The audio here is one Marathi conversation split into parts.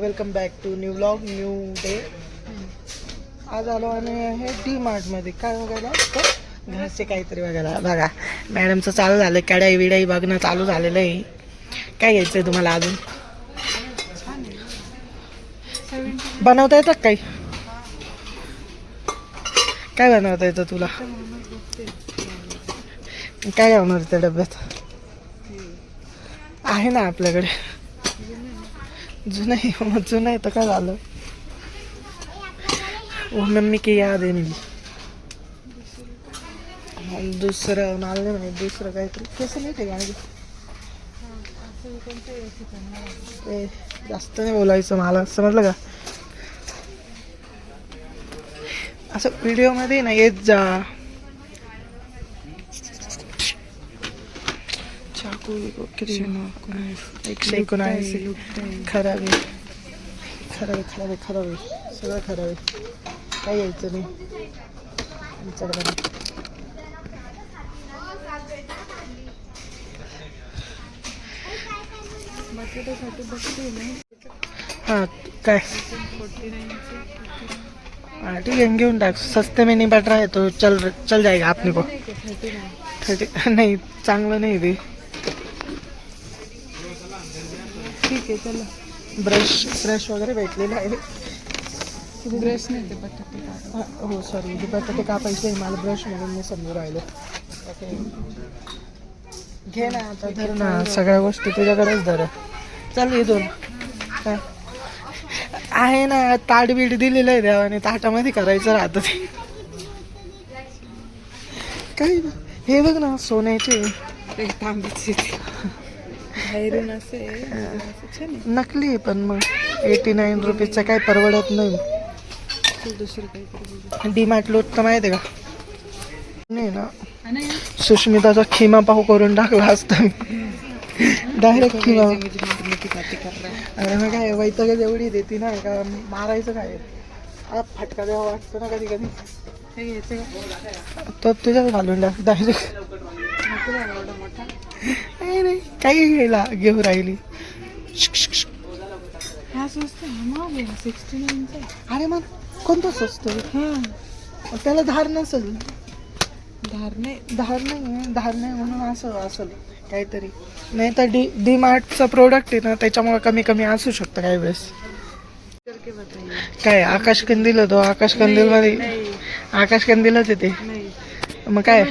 Welcome back to new vlog new day. आज आलो आणि हे डी मार्टमध्ये काय बघायला घरचे काहीतरी बघायला. बघा मॅडमचं चालू झालं, कढाई विडाई बघणं चालू झालेलं आहे. काय घ्यायचं आहे तुम्हाला अजून? बनवता येतं काही? काय बनवता येतं तुला? काय होणार त्या डब्यात आहे ना आपल्याकडे? जुनं आहे. मग जुनं आहे तर काय झालं? वो मम्मी की याद आहे मी. दुसरं मला नाही माहिती, दुसरं काहीतरी कसं नाही ते गाडी. जास्त नाही बोलायचं मला, समजलं का? असं व्हिडिओमध्ये ना येत जा. चाकू किती 119 खराब आहे, खराब आहे, खराब आहे, खराब आहे, सगळं खराब आहे. काय यायचं नाही आमच्याकडे. हां काय हाँ ठीक है, घेऊन टाक. सस्ते में नहीं बैठ रहा है तो चल जाएगा अपने को. 30 नहीं चांगलं नाही ते. ठीक आहे चला. ब्रश वगैरे भेटलेला आहे. ब्रश नाही ते बटाटे. हो सॉरी, हे बटाटे कापायचे आहे मला ब्रश म्हणून मी समजून राहिलो. घे ना आता, धर ना सगळ्या गोष्टी तुझ्याकडेच धर. चल ये दोन काय आहे ना, ताट बीट दिलेलं आहे देवाने, ताटामध्ये करायचं राहतं ते. काही ना हे बघ ना सोन्याचे तांब्याचे बाहेरून असे नकली, पण मग 89 रुपीजचं काय परवडत नाही. दुसरं काही डीमार्ट लोट तर माहिती आहे का? नाही ना, सुष्मिताचा खिमा पाहू करून टाकला असता डायरेक्ट खिमा. अरे मग काय वैतागच एवढी देते ना का, मारायचं काय? फटका द्यावा वाटतं ना कधी कधी. तो तुझ्याच घालून टाक डायरेक्ट. नाही नाही काही घ्यायला घेऊ राहिली. अरे मग कोणतं स्वस्त? हां त्याला धार नसेल. धार नाही म्हणून असं असेल काहीतरी. नाही तर डी मार्टचं प्रोडक्ट आहे ना, त्याच्यामुळे कमी असू शकतं काही वेळेस. काय आकाश कंदील होतो? आकाश कंदील मध्ये आकाश कंदीलच येते मग काय.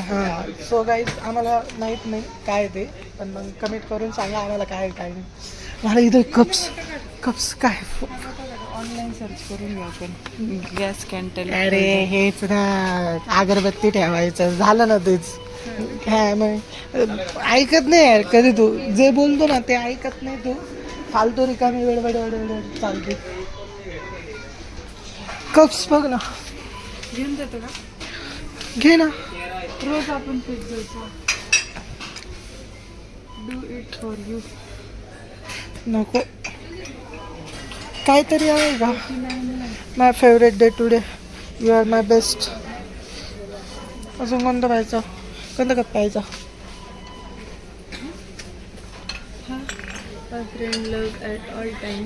हां सो गाईज आम्हाला माहीत नाही काय ते, पण मग कमेंट करून सांगा आम्हाला काय काय नाही. मला इथं कप्स काय ऑनलाईन सर्च करून घ्या आपण. गॅस कॅन्टल. अरे हेच ना, अगरबत्ती ठेवायचं झालं ना तेच. काय मग ऐकत नाही यार कधी तू जे बोलतो ना ते ऐकत नाही तू. फालतू रिकामी वेळ चालते. कप्स बघ ना, घेऊन जातो का? घे ना, रोज आपण पीठ घ्यायचं. Do it for you. नको काहीतरी आहे का? My favourite day today, you are my best. अजून कोणतं पाहायचं? कोणतं कप पाहायचा?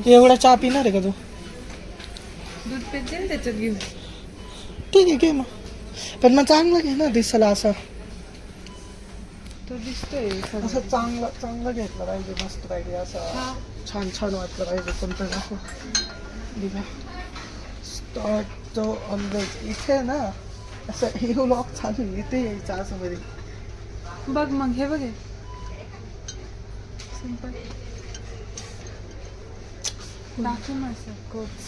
एवढा चहा पिणार आहे का तू? दूध पेचे ना त्याच्यात घेऊन. ठीक आहे घे मग, पण मग चांगलं घे ना, दिसला असं. तो दिसतोय असं चांगलं घेतलं पाहिजे, मस्त पाहिजे असं छान वाटलं पाहिजे. कोणतं असं दिला स्टार्ट तो ऑलवेज इथे ना असं हे व्लॉग चालू इथे यायचं असं मध्ये. बघ मग हे बघ सिंपल.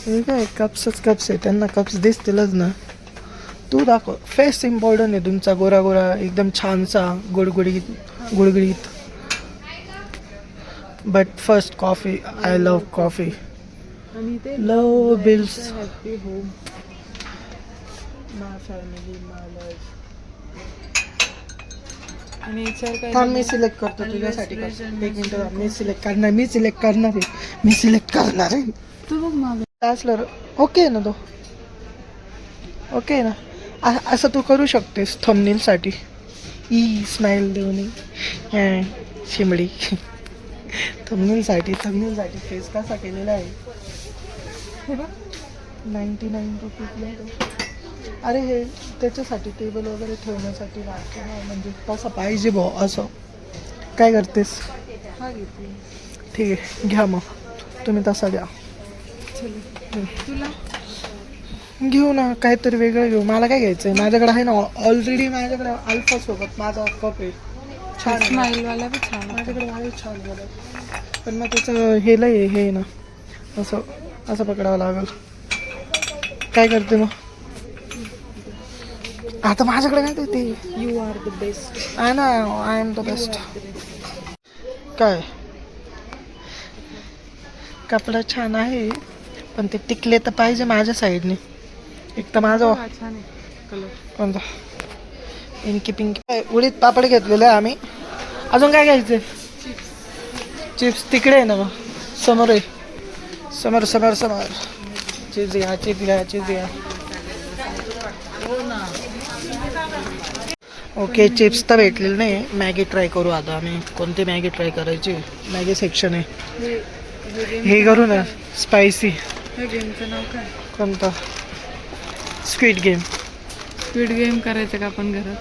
हे काय कप्स आहे, त्यांना कप्स दिसतीलच ना. तू दाखव. फेस इम्पॉर्टंट आहे तुमचा, गोरा एकदम छानसा गुळगुळीत. But first coffee. I love coffee. Love bills. My family my life. थांब मी सिलेक्ट करतो तुझ्यासाठी. एक मिनिट मी सिलेक्ट करणार आहे. तू बघ मागं असलं ओके ना, तो ओके ना. असं तू करू शकतेस थंबनेलसाठी. स्माइल देऊन शिमडी. थंबनेलसाठी फेस कसा केलेला आहे हे बघ. 99 रुपीजला. अरे हे त्याच्यासाठी टेबल वगैरे ठेवण्यासाठी लागते ना, म्हणजे तसं पाहिजे भाऊ असं. काय करतेस? हा घेतली. ठीक आहे घ्या मग तुम्ही तसा द्या. तुला घेऊ ना काहीतरी वेगळं घेऊ. मला काय घ्यायचं आहे, माझ्याकडे आहे ना ऑलरेडी. माझ्याकडे अल्फा सोबत माझा कप आहे छान. स्माईलवाला बी छान. माझ्याकडे आहे छान वाला, पण मग त्याचं हे लय हे ना असं असं पकडावं लागेल. काय करते मग आता? माझ्याकडे काय ते यू आर द बेस्ट. आहे ना, आय एम द बेस्ट. काय कपडा छान आहे, पण ते टिकले तर पाहिजे माझ्या साईडने. एक तर माझं छान आहे कलर. कोणता? पिंकी पिंकी. उडीद पापड घेतलेलं आहे आम्ही. अजून काय घ्यायचं? चिप्स तिकडे आहे ना, मग समोर आहे. समोर समोर समोर. चिप्स घ्या, चिप्स घ्या, चिप्स घ्या. ओके चिप्स तर भेटलेले नाही. मॅगी ट्राय करू आता आम्ही. कोणती मॅगी ट्राय करायची? मॅगी सेक्शन आहे. हे करू ना स्पायसी. हे गेमचं नाव काय? कोणता? Squid game. स्क्विड गेम करायचं का आपण घरात?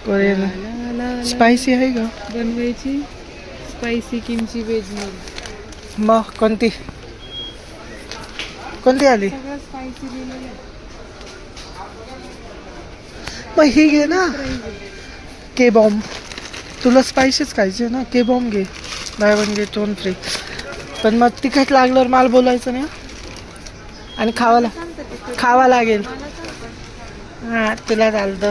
कोरियन स्पायसी आहे का बनवायची? Spicy kimchi veg meal. मग कोणती कोणती आली? सगळं स्पायसी दिलेलं आहे. मग ही घे ना के बॉम्ब. तुला स्पायसीच खायचे ना, के बॉम्ब घे. By one get one free. पण मग तिखट लागल्यावर मला बोलायचं नाही आणि खावा लागेल. हां तुला चालतं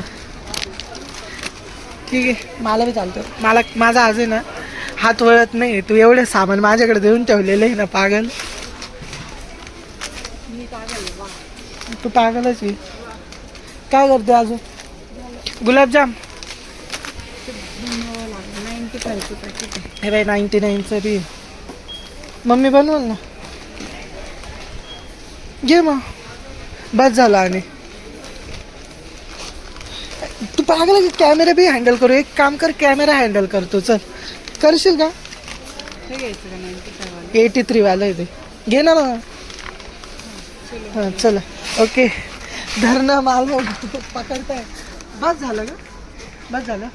ठीक आहे. मला बी चालतं. माझा आज आहे ना हात वळत नाही. तू एवढे सामान माझ्याकडे देऊन ठेवलेलं आहे ना पागल. तू पागलच आहे. काय करते अजून? गुलाबजाम 95चं पॅकेट आहे. हे बाई 99चं बी. मम्मी बनवल ना, घे मग बस झाला. आणि तू पागल की कॅमेरा बी हँडल करू? एक काम कर, कॅमेरा हँडल करतो. चल करशील का? हे घ्यायचं का? 95 83 वाला आहे ते. घे ना मग. हां चला ओके. धरणं माल पकडताय. बस झालं का? बस झालं.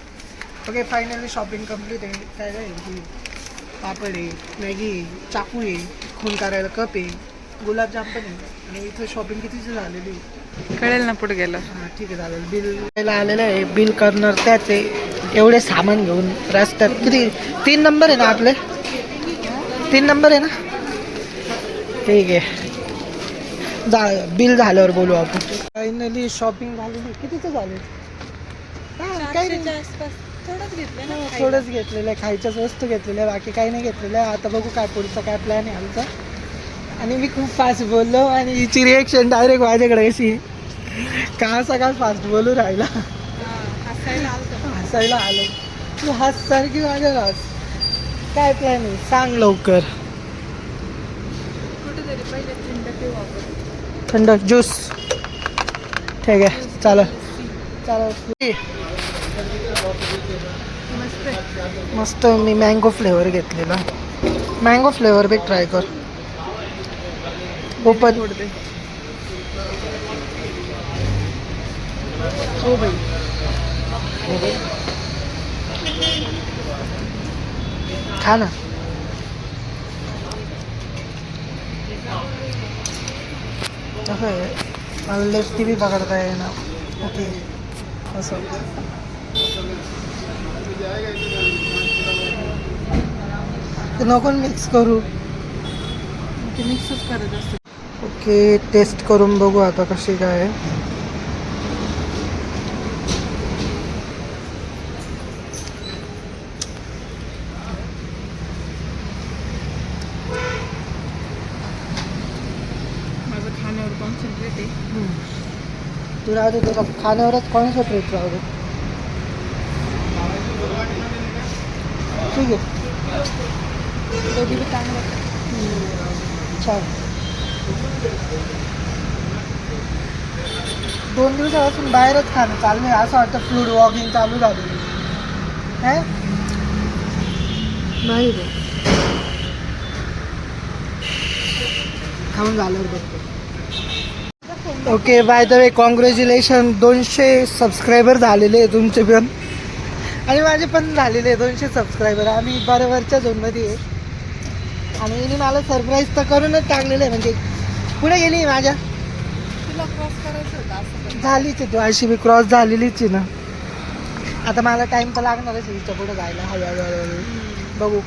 ओके फायनली शॉपिंग कम्प्लीट आहे. काय काय पापड आहे, मॅगी आहे, चाकू आहे, खून करायला कप आहे, गुलाबजाम पण आहे. आणि इथं शॉपिंग कितीची झालेली आहे कळेल ना पुढे गेलं. हां ठीक आहे चालेल. बिल द्यायला आलेलं आहे. बिल करणार त्याच आहे. एवढे सामान घेऊन रस्त्यात. किती 3 नंबर आहे ना आपले? 3 नंबर आहे ना? ठीक आहे बिल झाल्यावर बोलू आपण. फायनली शॉपिंग झालेली. कितीचं झालं? हां काही नाही, थोडंच घेतलेलं आहे. खायच्याच वस्तू घेतलेल्या आहे, बाकी काही नाही घेतलेलं आहे. आता बघू काय पुढचा काय प्लॅन आहे आमचा. आणि मी खूप फास्ट बोललो आणि हिची रिएक्शन डायरेक्ट माझ्याकडे अशी का सगळं फास्ट बोलू राहिला. हसायला आलो. तू हस सारखी माझ्या हस. काय प्लॅन आहे सांग लवकर. कुठेतरी पहिले थंड पिऊ आपण. थंड ज्यूस ठीक आहे. चालेल चालेल. मस्त. मी मँगो फ्लेवर घेतलेला. मँगो फ्लेवर बी ट्राय कर. ओपन. हो बाई खा ना. कसं आहे मला लेफ्ट टी व्ही पकडता येईना. ओके असं ते नको मिक्स करू. ते मिक्सच करत असते. ओके टेस्ट करून बघू आता कशी काय आहे. माझं खाण्यावर कॉन्सन्ट्रेट आहे. तू राहू दे. तुला खाण्यावरच कॉन्सन्ट्रेट राहू दे. ठीक आहे दोघी बी चांगलं छान. 2 दिवसापासून बाहेरच खाणं चालू आहे. असं वाटतं फूड वॉकिंग चालू झाली आहे. नाही रे खाऊन झाल्यावर बघतो. Okay, by the way congratulation, 200 subscriber झालेले आहे तुमचे पण आणि माझे पण झालेले आहे 200 सबस्क्रायबर. आम्ही बरोबरच्या झोनमध्ये आहे आणि हिने मला सरप्राईज तर करूनच टाकलेलं आहे. म्हणजे पुढे गेली माझ्या, तुला क्रॉस करायचं होतं असं. झालीच आहे तू अशी मी क्रॉस झालेलीच आहे ना. आता मला टाईम तर लागणारच आहे हिच्या पुढे जायला, हळूहळू बघू.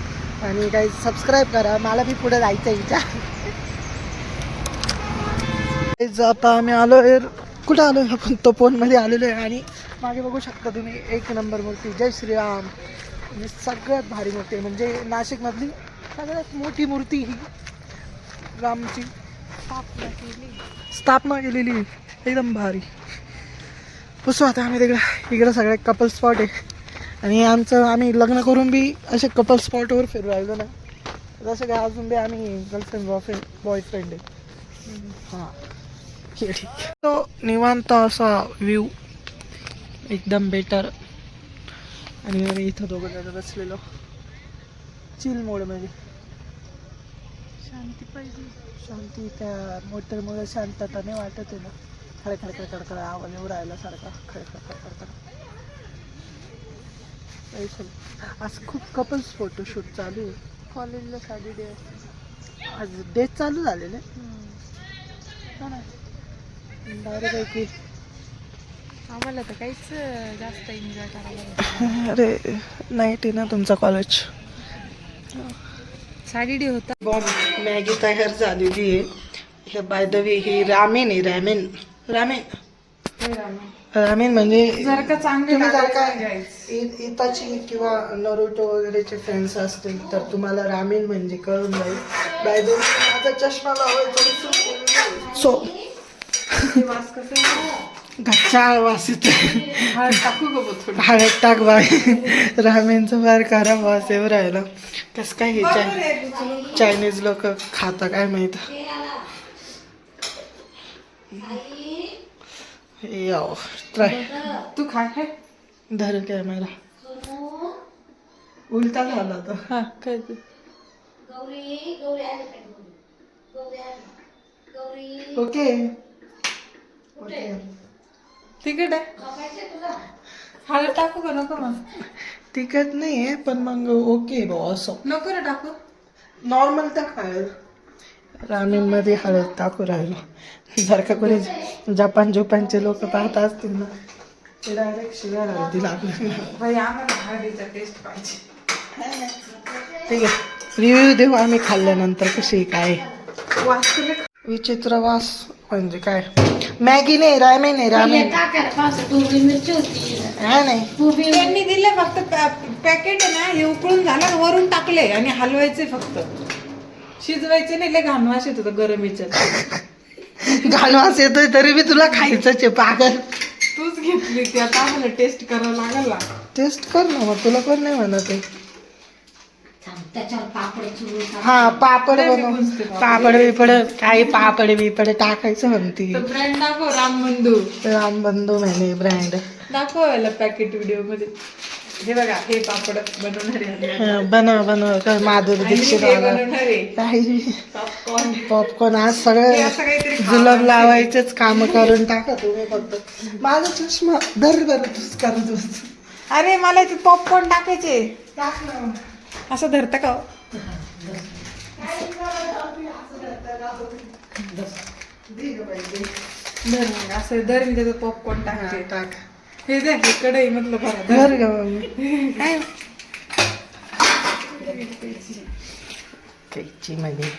आणि काही सबस्क्राईब करा, मला बी पुढे जायचं आहे हिच्या. आता आम्ही आलो आहे, कुठं आलो आहे आपण, तपोवनमध्ये आलेलो आहे. आणि मागे बघू शकता तुम्ही, एक नंबर मूर्ती, जय श्रीराम. म्हणजे सगळ्यात भारी मूर्ती आहे, म्हणजे नाशिकमधली सगळ्यात मोठी मूर्ती ही रामची स्थापना केलेली, एकदम भारी. बसू आता आम्ही इकडं सगळे कपल स्पॉट आहे. आणि आम्ही लग्न करून बी असे कपल स्पॉटवर फिरू राहिलो ना, जसं काय अजून बी आम्ही गर्लफ्रेंड बॉयफ्रेंड आहे. हां ठीक. तो निवांत असा व्ह्यू एकदम बेटर. आणि आम्ही इथं दोघं जण बसलेलो चिल मोडमध्ये. शांती पाहिजे. शांती, त्या मोटरमुळे शांतता नाही वाटत आहे ना. खडखड आवाज येऊ राहिला सारखा, खडखड. आज खूप कपल्स फोटोशूट चालू आहे. कॉलेजला साडी डे असते. आज डेट चालू झालेले डायरेक्ट. आम्हाला तर काहीच जास्त एन्जॉय करायला. अरे नाईट आहे ना तुमचा कॉलेज. साडी डे होता. बॉम्ब मॅगी तयार झालेली आहे. हे by the way he ramen आहे. रामेन म्हणजे जर का चांगले तुम्ही जर का guys. इताची किंवा नरुटो वगैरेचे फ्रेंड्स असतील तर तुम्हाला रामेन म्हणजे कळून जाईल. बाय द वे माझा चष्मा लावायचा सो गच्चा वास येतो. टाकू गो थोडं. हळद टाक बाय. रामेनचा फार खराब वास येऊ राहिला. कसं काय हे चायनीज लोक खाता काय माहित. याव ट्राय तू खाय हे. धर कॅमेरा. उलटा झाला तो. हा काय ते. ओके तिकीट आहे. हळद टाकू का नको मग. तिखट नाही आहे पण मग ओके भाऊ असं नको ना टाकू. नॉर्मल टाक हळद. रामेनमध्ये हळद टाकू राहिलो. जर का कोणी जपानचे लोक पाहत असतील ना ते डायरेक्ट शिव्या हळदी लागले. भाई आम्हाला हळदीचा टेस्ट पाहिजे. ठीक आहे, रिव्ह्यू देऊ आम्ही खाल्ल्यानंतर कशी काय. वास तुला विचित्र वास म्हणजे काय. मॅगी नाही, रामेन आहे. रामेन हा नाही. त्यांनी दिले फक्त पॅकेट आहे ना, हे उकळून झालं वरून टाकले आणि हलवायचे फक्त, शिजवायचे नाही. लय घाण वास येत होतं गरम याच्यात. घाण वास येतोय तरी बी तुला खायचंच आहे पागल. तूच घेतली ती, आता आम्हाला टेस्ट करावं लागेल ना. टेस्ट कर ना मग, तुला पण नाही म्हणत आहे. हा पापड बनव. पापड बिपड काही पापड बिपड टाकायचं म्हणती. ब्रँड दाखव. रामबंधू म्हणे ब्रँड दाखव याला पॅकेट व्हिडिओ मध्ये. हे बघा, हे पापड बनवणारे. बनव काय माधुरी दीक्षित काही पॉपकॉर्न. आज सगळं जुलाब लावायचेच काम करून टाका तुम्ही फक्त. माझा चष्मा धर बरं तूच करत होत. अरे मला ते पॉपकॉर्न टाकायचे. टाक ना. असं धरतं का. असं धर मी त्याचं पॉपकॉर्न टाकायचे. टाक. हे दे, हे कढई म्हटलं बरं. धर ग मम्मी. काय कैची मध्ये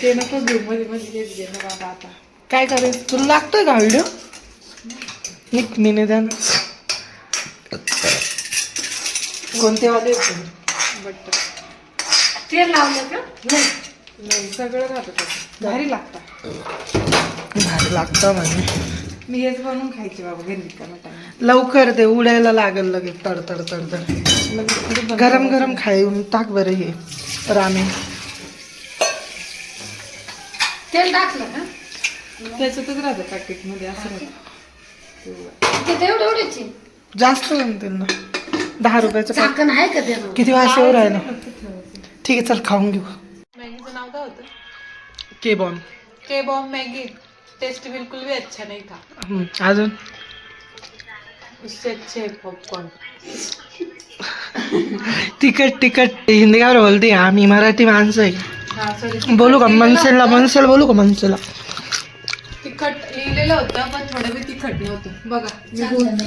ते नको घेऊ, मध्ये मध्ये हेच घे ना बाबा. आता काय करायचं. तुला लागतोय का व्हिडिओ. निक निवेदन कोणते वाले बट तेल लावलं का. नाही सगळं राहतं त्याचं. भारी लागतं. भारी लागतं म्हणजे. मी हेच बनवून खायचे बाबा घरी रिकाम्या लवकर ते उडायला लागेल लगेच तडतड. गरम गरम खाऊन टाक बरं हे रामेन. तेल टाकलं का त्याच्यातच राहतं पॅकेट मध्ये. असं राहतं. ते तेवढेच आहे. जास्त म्हणतील ना. 10 रुपयाचं pack. झाकण आहे का त्याला. किती वाजता येऊ राहिला. ठीक आहे चल खाऊन घेऊ. मॅगीचं नाव काय होतं. के बॉम्ब. के बॉम्ब मैगी टेस्ट बिल्कुल भी अच्छा नहीं था. अजून उससे अच्छे है पॉपकॉर्न. तिखट हिंदी काय बोलते, आम्ही मराठी माणसं आहे. हा सॉरी बोलू का मनसेला बोलू का मनसेला. तिखट लिहिलेलं होतं पण थोडं बी तिखट नव्हतं बघा. छान झालं.